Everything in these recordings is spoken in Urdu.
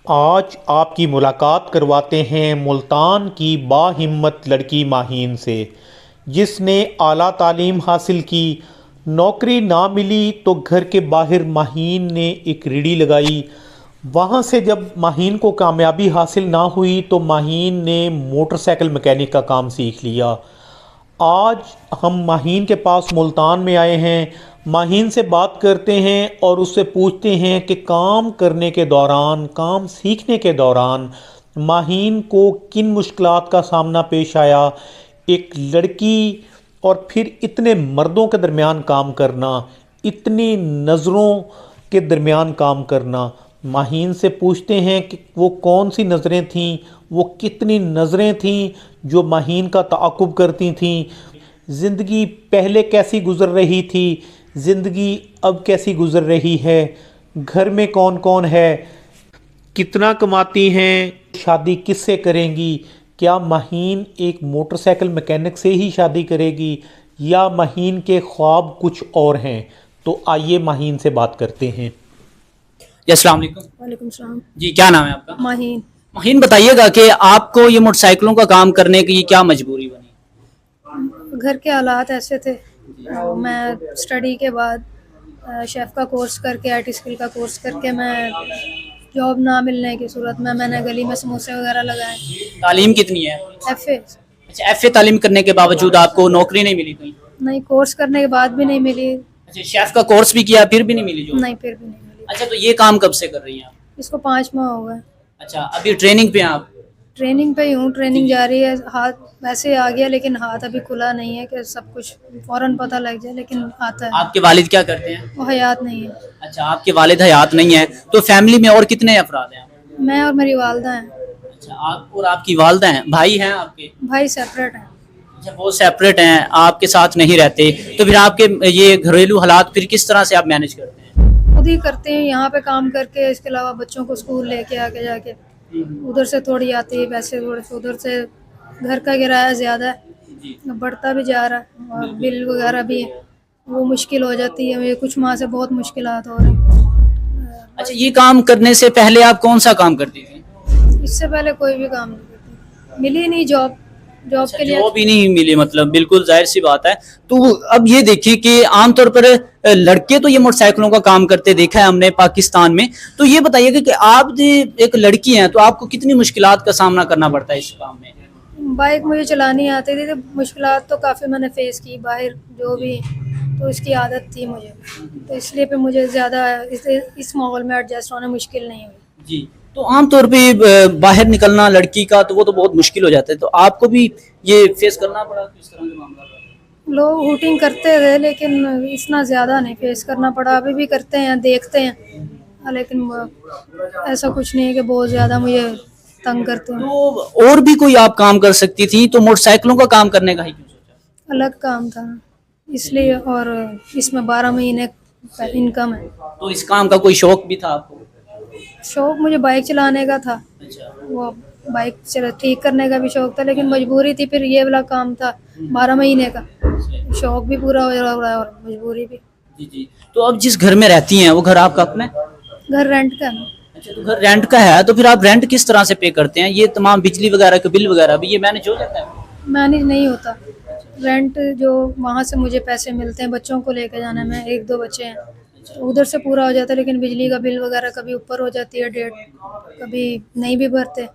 آج آپ کی ملاقات کرواتے ہیں ملتان کی باہمت لڑکی ماہین سے، جس نے اعلیٰ تعلیم حاصل کی، نوکری نہ ملی تو گھر کے باہر ماہین نے ایک ریڑھی لگائی۔ وہاں سے جب ماہین کو کامیابی حاصل نہ ہوئی تو ماہین نے موٹر سائیکل میکینک کا کام سیکھ لیا۔ آج ہم ماہین کے پاس ملتان میں آئے ہیں، ماہین سے بات کرتے ہیں اور اس سے پوچھتے ہیں کہ کام کرنے کے دوران، کام سیکھنے کے دوران ماہین کو کن مشکلات کا سامنا پیش آیا۔ ایک لڑکی اور پھر اتنے مردوں کے درمیان کام کرنا، اتنی نظروں کے درمیان کام کرنا۔ ماہین سے پوچھتے ہیں کہ وہ کون سی نظریں تھیں، وہ کتنی نظریں تھیں جو ماہین کا تعاقب کرتی تھیں، زندگی پہلے کیسی گزر رہی تھی، زندگی اب کیسی گزر رہی ہے، گھر میں کون کون ہے، کتنا کماتی ہیں، شادی کس سے کریں گی، کیا ماہین ایک موٹر سائیکل میکینک سے ہی شادی کرے گی یا ماہین کے خواب کچھ اور ہیں۔ تو آئیے ماہین سے بات کرتے ہیں۔ جی السلام علیکم۔ وعلیکم السلام۔ جی کیا نام ہے آپ کا؟ ماہین۔ ماہین بتائیے گا کہ آپ کو یہ موٹر سائیکلوں کا کام کرنے کی کیا مجبوری بنی؟ گھر کے حالات ایسے تھے، میں اسٹڈی کے بعد شیف کا کورس کر کے، آئی ٹی اسکل کا کورس کر کے، میں جاب نہ ملنے کی صورت میں نے گلی میں سموسے وغیرہ لگائے۔ تعلیم کتنی ہے؟ F A. اچھا، ایف اے تعلیم کرنے کے باوجود آپ کو نوکری نہیں ملی کہیں؟ نہیں، کورس کرنے کے بعد بھی نہیں ملی۔ اچھا، شیف کا کورس بھی کیا پھر بھی نہیں ملی جو؟ نہیں، پھر بھی نہیں ملی۔ اچھا، تو یہ کام کب سے کر رہی ہیں آپ؟ اس کو 5 ماہ ہو گئے۔ اچھا، ابھی ٹریننگ پہ ہیں آپ؟ ٹریننگ پہ ہی ہوں، ٹریننگ جاری ہے۔ ہاتھ ویسے آ گیا لیکن ہاتھ ابھی کھلا نہیں ہے کہ سب کچھ فوراً پتہ لگ جائے، لیکن آتا ہے۔ آپ کے والد کیا کرتے ہیں؟ وہ حیات نہیں ہے۔ اچھا، آپ کے والد حیات نہیں ہیں، تو فیملی میں اور کتنے افراد ہیں؟ میں اور میری والدہ ہیں۔ اچھا، آپ اور آپ کی والدہ ہیں، بھائی ہیں آپ کے؟ بھائی سیپریٹ ہیں۔ اچھا، وہ سیپریٹ ہیں، آپ کے ساتھ نہیں رہتے، تو پھر آپ کے یہ گھریلو حالات پھر کس طرح سے آپ مینیج کرتے ہیں؟ خود ہی کرتے ہیں، یہاں پہ کام کر کے، اس کے علاوہ بچوں کو اسکول لے کے آگے جا کے ادھر سے تھوڑی آتی ہے پیسے، تھوڑے سے ادھر سے گھر کا کرایہ زیادہ ہے، بڑھتا بھی جا رہا ہے، اور بل وغیرہ بھی ہے، وہ مشکل ہو جاتی ہے۔ مجھے کچھ ماہ سے بہت مشکلات ہو رہی ہیں۔ اچھا، یہ کام کرنے سے پہلے آپ کون سا کام کرتی تھی؟ اس سے پہلے کوئی بھی کام نہیں کرتی، ملی نہیں جاب کے لیے۔ جاب ہی نہیں ملی، مطلب بالکل ظاہر سی بات ہے۔ تو اب یہ دیکھیے کہ عام طور پر لڑکے تو یہ موٹر سائیکلوں کا کام کرتے دیکھا ہے ہم نے پاکستان میں، تو یہ بتائیے کہ آپ ایک لڑکی ہیں تو آپ کو کتنی مشکلات کا سامنا کرنا پڑتا ہے اس کام میں؟ بائک مجھے چلانی آتی تھی، تو مشکلات تو کافی میں نے فیس کی باہر جو بھی، تو اس کی عادت تھی مجھے، تو اس لیے پہ مجھے زیادہ اس ماحول میں ایڈجسٹ ہونا مشکل نہیں ہوئی۔ جی، تو عام طور پہ باہر نکلنا لڑکی کا تو وہ تو بہت مشکل ہو جاتا ہے، تو آپ کو بھی یہ فیس کرنا پڑا کس طرح کے معاملات؟ لوگ ہوٹنگ کرتے تھے لیکن اتنا زیادہ نہیں فیس کرنا پڑا، ابھی بھی کرتے ہیں، دیکھتے ہیں، لیکن ایسا کچھ نہیں ہے کہ بہت زیادہ مجھے تنگ کرتے ہیں۔ تو اور بھی کوئی آپ کام کر سکتی تھی، تو موٹر سائیکلوں کا کام کرنے کا ہی کیوں سوچا؟ الگ کام تھا اس لیے، اور اس میں 12 مہینے انکم ہے۔ تو اس کام کا کوئی شوق بھی تھا آپ کو؟ شوق مجھے بائک چلانے کا تھا، وہ بائک ٹھیک کرنے کا بھی شوق تھا، لیکن مجبوری تھی، پھر یہ والا کام تھا 12 مہینے کا، شوق بھی پورا ہو رہا ہے اور مجبوری بھی۔ جی جی، تو اب جس گھر میں رہتی ہیں وہ گھر آپ کا اپنا ہے؟ گھر رینٹ کا ہے۔ اچھا، تو گھر رینٹ کا ہے، تو پھر آپ رینٹ کس طرح سے پے کرتے ہیں؟ یہ تمام بجلی وغیرہ کے بل وغیرہ بھی یہ مینیج ہو جاتا ہے؟ مینیج نہیں ہوتا، رینٹ جو وہاں سے مجھے پیسے ملتے ہیں، بچوں کو لے کے جانے میں، 1-2 بچے ہیں، تو ادھر سے پورا ہو جاتا ہے، لیکن بجلی کا بل وغیرہ کبھی اوپر ہو جاتی ہے ڈیٹ، کبھی نہیں بھی بھرتے،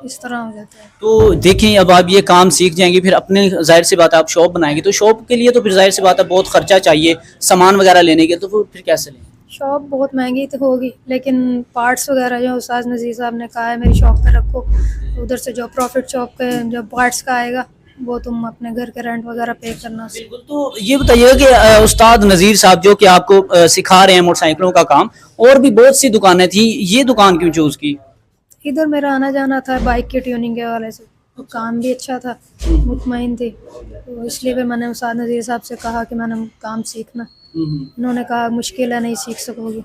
اس طرح ہو جاتا ہے۔ تو دیکھیں، اب آپ یہ کام سیکھ جائیں گے، پھر اپنے ظاہر سی بات ہے آپ شاپ بنائیں گے، تو شاپ کے لیے تو پھر ظاہر سی بات ہے بہت خرچہ چاہیے سامان وغیرہ لینے کے، تو پھر کیسے لیں؟ شاپ بہت مہنگی تو ہوگی، لیکن پارٹس وغیرہ جو استاد نذیر صاحب نے کہا ہے میری شاپ پہ رکھو، ادھر سے جو پروفٹ شاپ کے جو پارٹس کا آئے گا وہ تم اپنے گھر کے رینٹ وغیرہ پے کرنا۔ بالکل، تو یہ بتائیے کہ استاد نذیر صاحب جو کہ آپ کو سکھا رہے ہیں موٹر سائیکلوں کا کام، اور بھی بہت سی دکانیں تھیں، یہ دکان کیوں چوز کی؟ ادھر میرا آنا جانا تھا بائک کی ٹیوننگ کے حوالے سے، کام بھی اچھا تھا، مطمئن تھی، تو اس لیے میں نے استاد نذیر صاحب سے کہا کہ میں نے کام سیکھنا۔ انہوں نے کہا مشکل ہے، نہیں سیکھ سکو گی،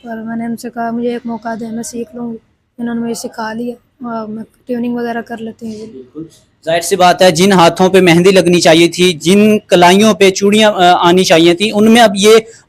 اور میں نے ان سے کہا مجھے ایک موقع دے، میں سیکھ لوں گی۔ انہوں نے مجھے سکھا لیا، اور میں ٹیوننگ وغیرہ کر لیتی ہوں۔ ظاہر سی بات ہے، جن ہاتھوں پہ مہندی لگنی چاہیے تھی، جن کلائیوں پہ چوڑیاں آنی چاہیے تھیں، ان میں اب یہ